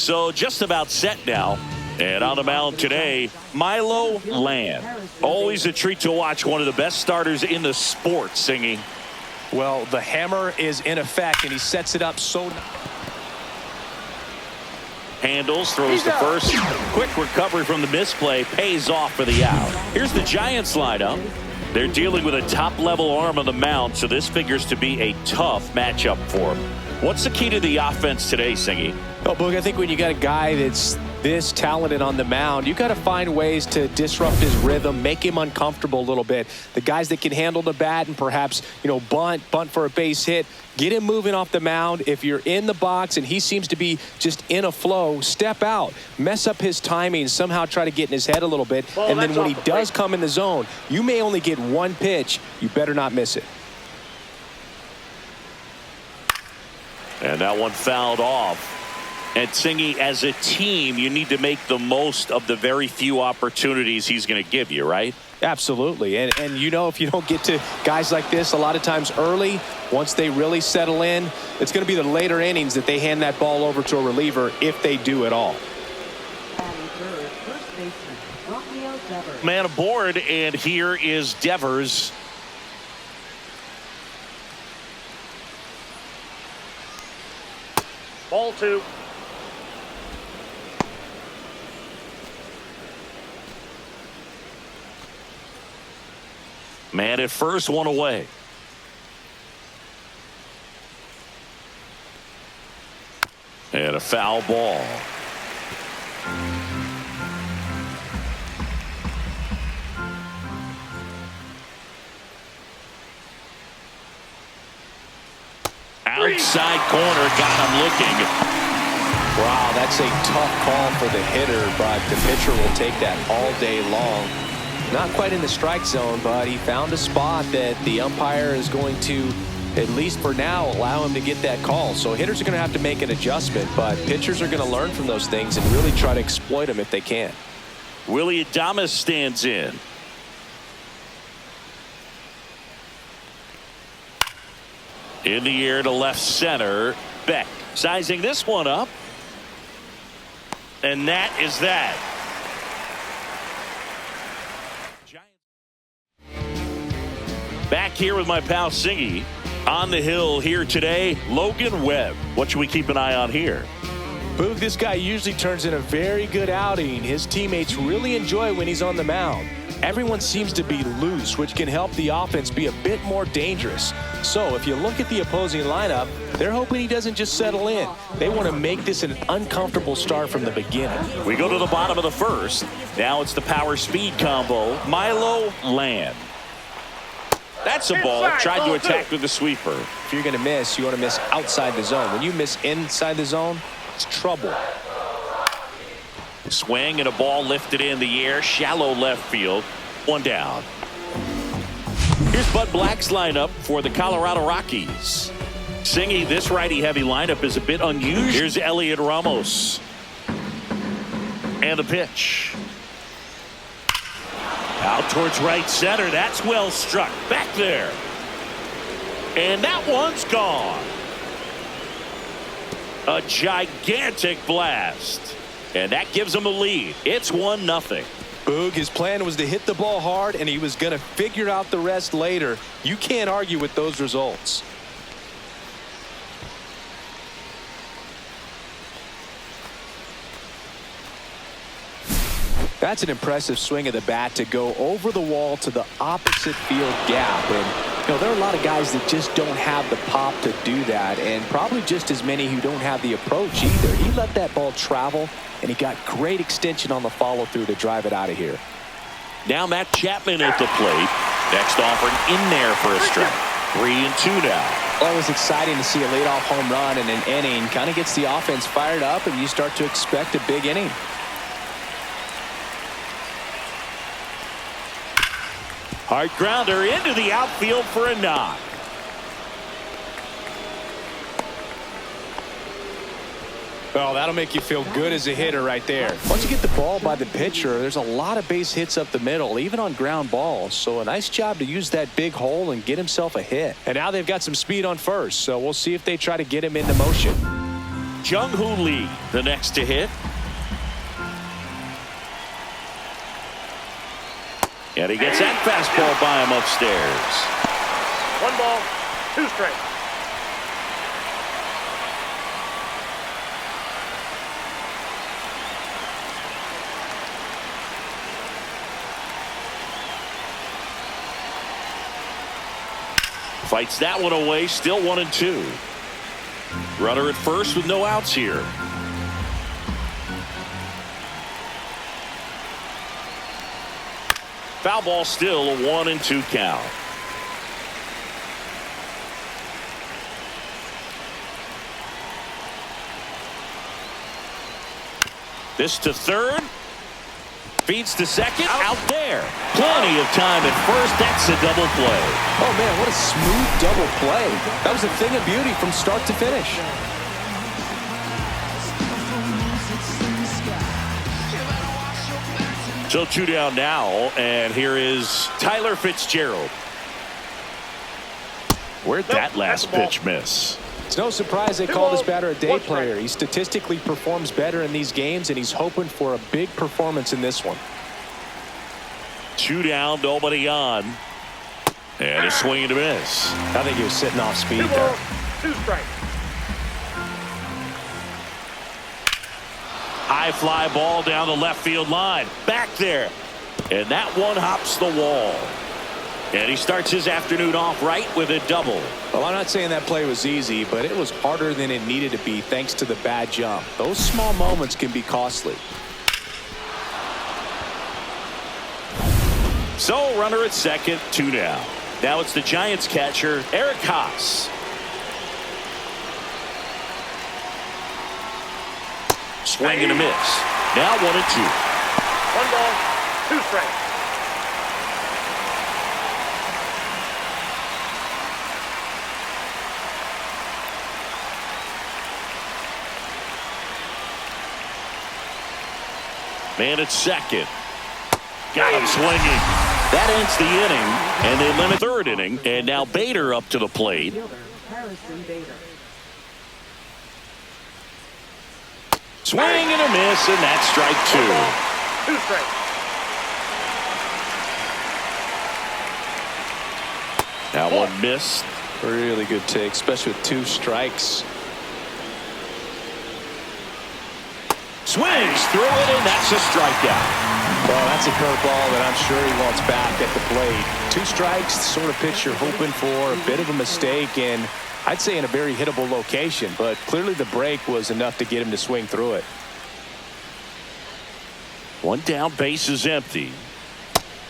So just about set now. And on the mound today, Milo Land. Always a treat to watch, one of the best starters in the sport, Singing. Well, the hammer is in effect, and he sets it up so... Handles, throws to first. Quick recovery from the misplay, pays off for the out. Here's the Giants lineup. They're dealing with a top-level arm on the mound, so this figures to be a tough matchup for him. What's the key to the offense today, Singy? Oh, Boog, I think when you got a guy that's this talented on the mound, you got to find ways to disrupt his rhythm, make him uncomfortable a little bit. The guys that can handle the bat and perhaps, bunt for a base hit, get him moving off the mound. If you're in the box and he seems to be just in a flow, step out, mess up his timing, somehow try to get in his head a little bit. And then when he does come in the zone, you may only get one pitch. You better not miss it. And that one fouled off. And Singy, as a team, you need to make the most of the very few opportunities he's going to give you, right? Absolutely. And if you don't get to guys like this a lot of times early, once they really settle in, it's going to be the later innings that they hand that ball over to a reliever, if they do at all. Man aboard, and here is Devers. Ball two. Man at first, one away. And a foul ball. Outside corner, got him looking. Wow, that's a tough call for the hitter, but the pitcher will take that all day long. Not quite in the strike zone, but he found a spot that the umpire is going to, at least for now, allow him to get that call. So hitters are going to have to make an adjustment, but pitchers are going to learn from those things and really try to exploit them if they can. Willie Adames stands in. In the air to left center. Beck sizing this one up. And that is that. Back here with my pal Singy. On the hill here today, Logan Webb. What should we keep an eye on here? Boog, this guy usually turns in a very good outing. His teammates really enjoy when he's on the mound. Everyone seems to be loose, which can help the offense be a bit more dangerous. So if you look at the opposing lineup, they're hoping he doesn't just settle in. They want to make this an uncomfortable start from the beginning. We go to the bottom of the first. Now it's the power speed combo. Milo Land. That's a ball. Tried to attack with the sweeper. If you're going to miss, you want to miss outside the zone. When you miss inside the zone, it's trouble. Swing and a ball lifted in the air. Shallow left field. One down. Here's Bud Black's lineup for the Colorado Rockies. Singy, this righty-heavy lineup is a bit unusual. Here's Elliot Ramos. And the pitch. Out towards right center. That's well struck. Back there. And that one's gone. A gigantic blast. And that gives them a lead. It's 1-0. Boog, his plan was to hit the ball hard, and he was going to figure out the rest later. You can't argue with those results. That's an impressive swing of the bat to go over the wall to the opposite field gap. And, there are a lot of guys that just don't have the pop to do that, and probably just as many who don't have the approach either. He let that ball travel, and he got great extension on the follow-through to drive it out of here. Now Matt Chapman at the plate. Next offering in there for a strike. 3-2 now. Always exciting to see a leadoff home run in an inning. Kind of gets the offense fired up, and you start to expect a big inning. Hard grounder into the outfield for a knock. Oh, that'll make you feel good as a hitter right there. Once you get the ball by the pitcher, there's a lot of base hits up the middle, even on ground balls. So a nice job to use that big hole and get himself a hit. And now they've got some speed on first, so we'll see if they try to get him into motion. Jung-Hoo Lee, the next to hit. And he gets that fastball by him upstairs. 1 ball, 2 strikes. Fights that one away, still 1-2. Runner at first with no outs here. Foul ball, still a 1-2 count. This to third. Feeds to second. Out there. Plenty of time at first. That's a double play. Oh, man, what a smooth double play. That was a thing of beauty from start to finish. So 2 down now, and here is Tyler Fitzgerald. Where'd that last pitch miss? It's no surprise they call this batter a day player. He statistically performs better in these games, and he's hoping for a big performance in this one. 2 down, nobody on. And a swing and a miss. I think he was sitting off speed 2 there. balls, 2 strikes. High fly ball down the left field line. Back there. And that one hops the wall. And he starts his afternoon off right with a double. Well, I'm not saying that play was easy, but it was harder than it needed to be thanks to the bad jump. Those small moments can be costly. So runner at second, 2 down. Now it's the Giants catcher, Eric Haas. Swing and a miss. Now 1-2. 1 ball, 2 strikes. Man at second. Got him swinging. That ends the inning, and they limit third inning. And now Bader up to the plate. Swing and a miss, and that's strike 2. 2 strikes. Now one missed. Really good take, especially with 2 strikes. Swings through it, and that's a strikeout. Well, that's a curveball that I'm sure he wants back at the plate. 2 strikes, the sort of pitch you're hoping for. A bit of a mistake, and I'd say in a very hittable location, but clearly the break was enough to get him to swing through it. 1 down, base is empty.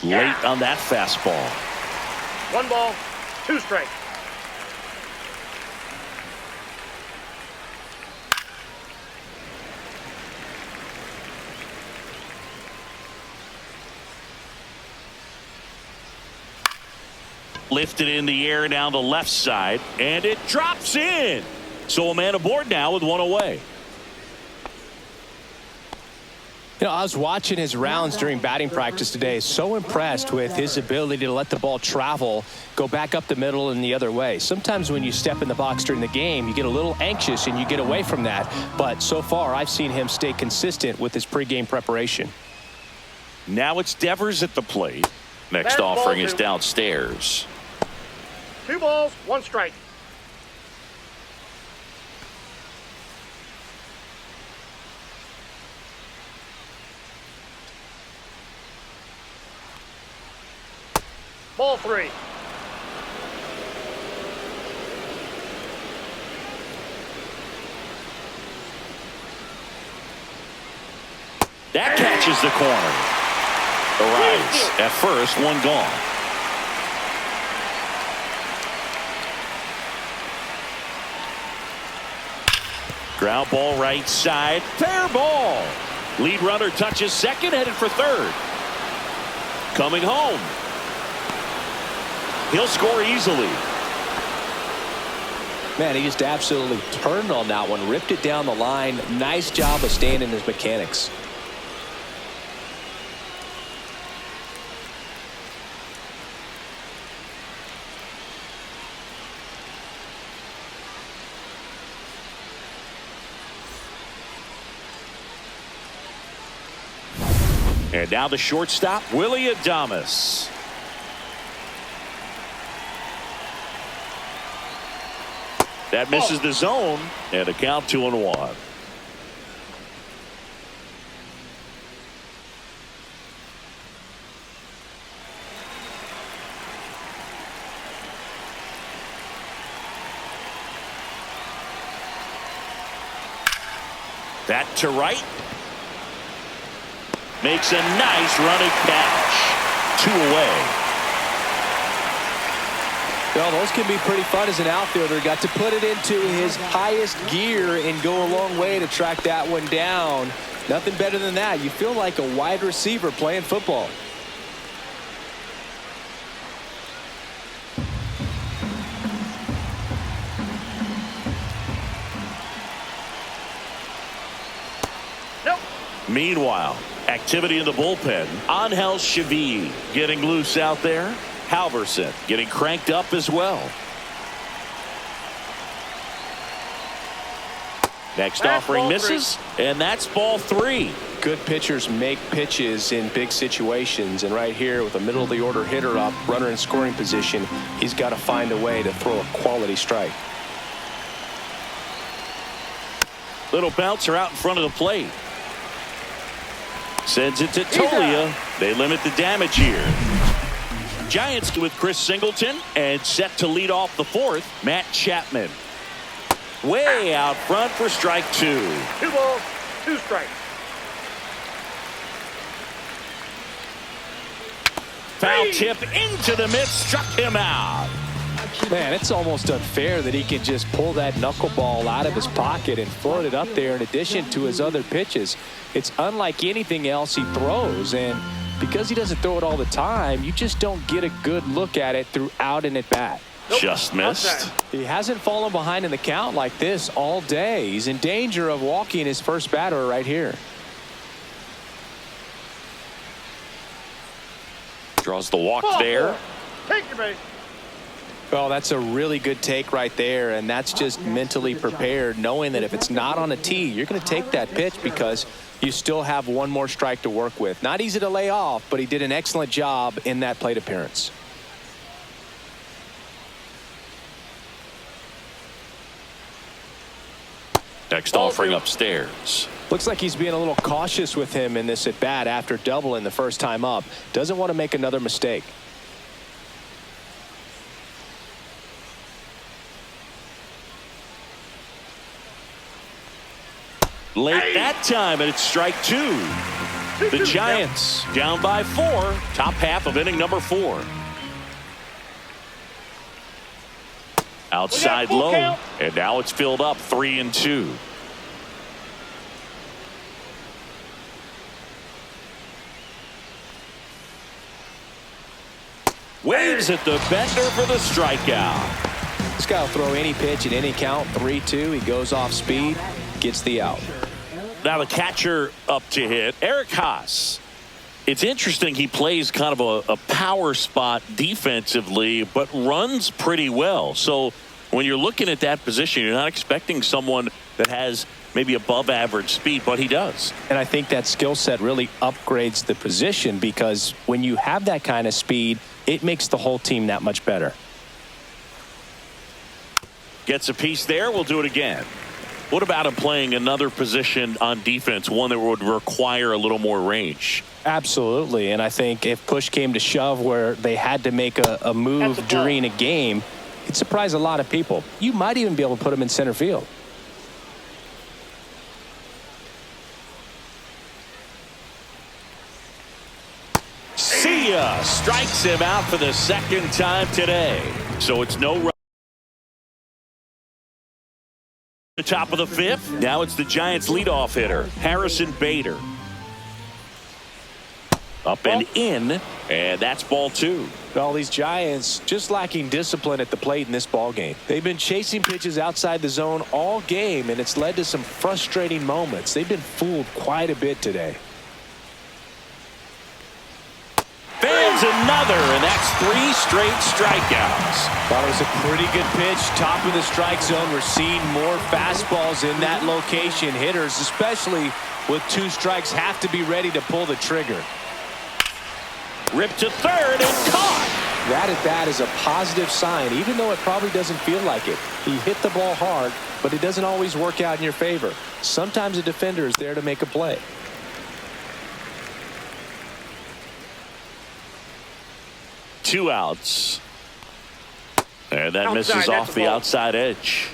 Late on that fastball. 1 ball, 2 strikes. Lifted in the air down the left side, and it drops in. So a man aboard now with 1 away. You know, I was watching his rounds during batting practice today. So impressed with his ability to let the ball travel, go back up the middle and the other way. Sometimes when you step in the box during the game, you get a little anxious and you get away from that. But so far, I've seen him stay consistent with his pregame preparation. Now it's Devers at the plate. Next Ball offering is 2. downstairs. 2 balls, 1 strike. Ball 3. That catches the corner. Arrives at first, 1 gone. Ground ball right side. Fair ball. Lead runner touches second, headed for third. Coming home. He'll score easily. Man, he just absolutely turned on that one, ripped it down the line. Nice job of staying in his mechanics. And now the shortstop, Willie Adames. That misses the zone, and a count 2-1. That to right. Makes a nice running catch. 2 away. Well, those can be pretty fun as an outfielder. Got to put it into his highest gear and go a long way to track that one down. Nothing better than that. You feel like a wide receiver playing football. Meanwhile, activity in the bullpen. Angel Chevy getting loose out there. Halverson getting cranked up as well. Next offering misses, and that's ball 3. Good pitchers make pitches in big situations, and right here with a middle of the order hitter up, runner in scoring position, he's got to find a way to throw a quality strike. Little bouncer out in front of the plate. Sends it to Tolia. They limit the damage here. Giants with Chris Singleton, and set to lead off the 4th, Matt Chapman. Way out front for strike 2. 2 balls, 2 strikes. Foul tip into the mid, struck him out. Man, it's almost unfair that he can just pull that knuckleball out of his pocket and float it up there in addition to his other pitches. It's unlike anything else he throws, and because he doesn't throw it all the time, you just don't get a good look at it throughout an at-bat. Just missed. He hasn't fallen behind in the count like this all day. He's in danger of walking his first batter right here. Draws the walk there. Take your base. Well, that's a really good take right there, and that's just mentally prepared, knowing that if it's not on a tee, you're going to take that pitch because you still have one more strike to work with. Not easy to lay off, but he did an excellent job in that plate appearance. Next offering upstairs. Looks like he's being a little cautious with him in this at-bat after doubling the first time up. Doesn't want to make another mistake. Late that time, and it's strike 2. The Giants down by 4. Top half of inning number 4. Outside low, and now it's filled up 3-2. Waves at the bender for the strikeout. This guy will throw any pitch at any count. 3-2. He goes off speed, gets the out. Now the catcher up to hit, Eric Haas. It's interesting, he plays kind of a power spot defensively, but runs pretty well. So when you're looking at that position, you're not expecting someone that has maybe above average speed, but he does. And I think that skill set really upgrades the position, because when you have that kind of speed, it makes the whole team that much better. Gets a piece there. We'll do it again. What about him playing another position on defense, one that would require a little more range? Absolutely. And I think if push came to shove where they had to make a move during a game, it'd surprise a lot of people. You might even be able to put him in center field. See ya. Strikes him out for the second time today. So it's no run. The top of the 5th. Now it's the Giants leadoff hitter, Harrison Bader. Up and in, and that's ball 2. Well, these Giants just lacking discipline at the plate in this ball game. They've been chasing pitches outside the zone all game, and it's led to some frustrating moments. They've been fooled quite a bit today. There's another, and that's 3 straight strikeouts. Thought it was a pretty good pitch, top of the strike zone. We're seeing more fastballs in that location. Hitters, especially with 2 strikes, have to be ready to pull the trigger. Ripped to third and caught. That at bat is a positive sign, even though it probably doesn't feel like it. He hit the ball hard, but it doesn't always work out in your favor. Sometimes a defender is there to make a play. Two outs. And that Outside, misses that's off the the ball. outside edge.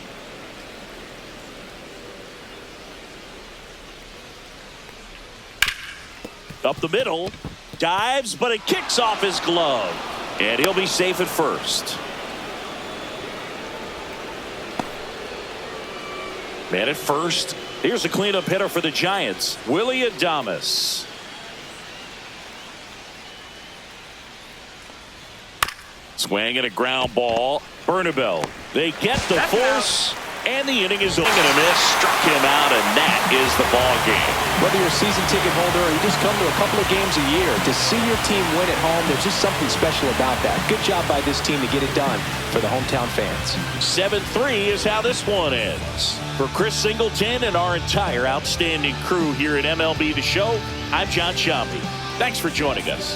Up the middle. Dives, but it kicks off his glove. And he'll be safe at first. Man at first. Here's a cleanup hitter for the Giants, Willie Adames. Swing and a ground ball. Bernabel. They get the force, and the inning is over. And a miss, struck him out, and that is the ball game. Whether you're a season ticket holder or you just come to a couple of games a year, to see your team win at home, there's just something special about that. Good job by this team to get it done for the hometown fans. 7-3 is how this one ends. For Chris Singleton and our entire outstanding crew here at MLB The Show, I'm John Sciambi. Thanks for joining us.